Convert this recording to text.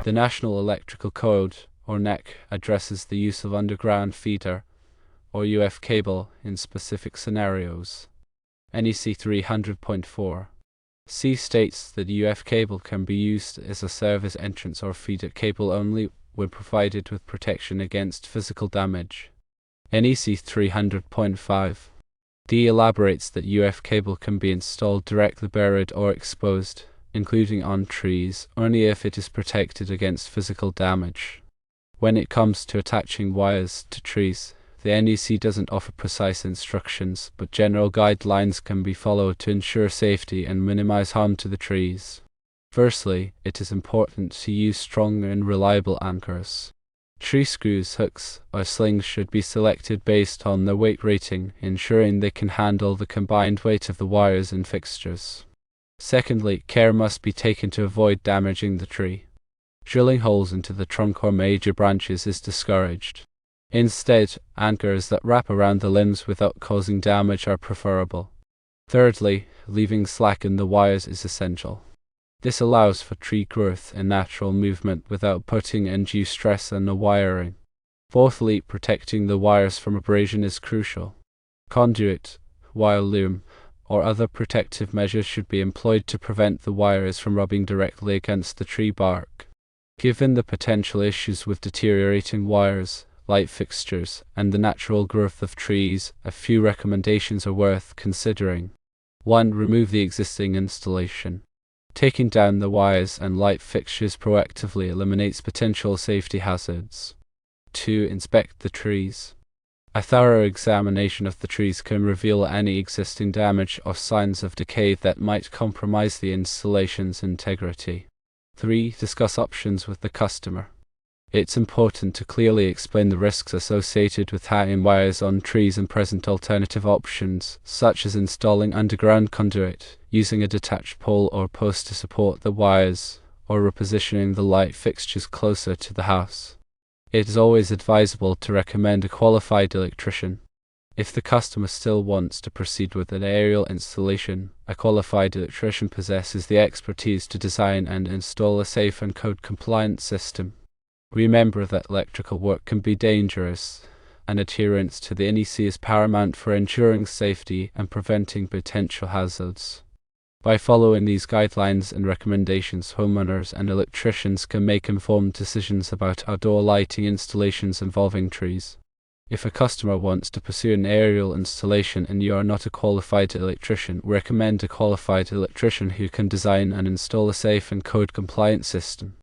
The National Electrical Code, or NEC, addresses the use of underground feeder, or UF cable, in specific scenarios. NEC 300.4 C states that UF cable can be used as a service entrance or feeder cable only when provided with protection against physical damage. NEC 300.5 D elaborates that UF cable can be installed directly buried or exposed, including on trees, only if it is protected against physical damage. When it comes to attaching wires to trees, the NEC doesn't offer precise instructions, but general guidelines can be followed to ensure safety and minimize harm to the trees. Firstly, it is important to use strong and reliable anchors. Tree screws, hooks, or slings should be selected based on their weight rating, ensuring they can handle the combined weight of the wires and fixtures. Secondly, care must be taken to avoid damaging the tree. Drilling holes into the trunk or major branches is discouraged. Instead, anchors that wrap around the limbs without causing damage are preferable. Thirdly, leaving slack in the wires is essential. This allows for tree growth and natural movement without putting undue stress on the wiring. Fourthly, protecting the wires from abrasion is crucial. Conduit, wire loom, or other protective measures should be employed to prevent the wires from rubbing directly against the tree bark. Given the potential issues with deteriorating wires, light fixtures, and the natural growth of trees, a few recommendations are worth considering. 1. Remove the existing installation. Taking down the wires and light fixtures proactively eliminates potential safety hazards. 2. Inspect the trees. A thorough examination of the trees can reveal any existing damage or signs of decay that might compromise the installation's integrity. 3. Discuss options with the customer. It's important to clearly explain the risks associated with hanging wires on trees and present alternative options, such as installing underground conduit, using a detached pole or post to support the wires, or repositioning the light fixtures closer to the house. It is always advisable to recommend a qualified electrician. If the customer still wants to proceed with an aerial installation, a qualified electrician possesses the expertise to design and install a safe and code-compliant system. Remember that electrical work can be dangerous, and adherence to the NEC is paramount for ensuring safety and preventing potential hazards. By following these guidelines and recommendations, homeowners and electricians can make informed decisions about outdoor lighting installations involving trees. If a customer wants to pursue an aerial installation and you are not a qualified electrician, recommend a qualified electrician who can design and install a safe and code-compliant system.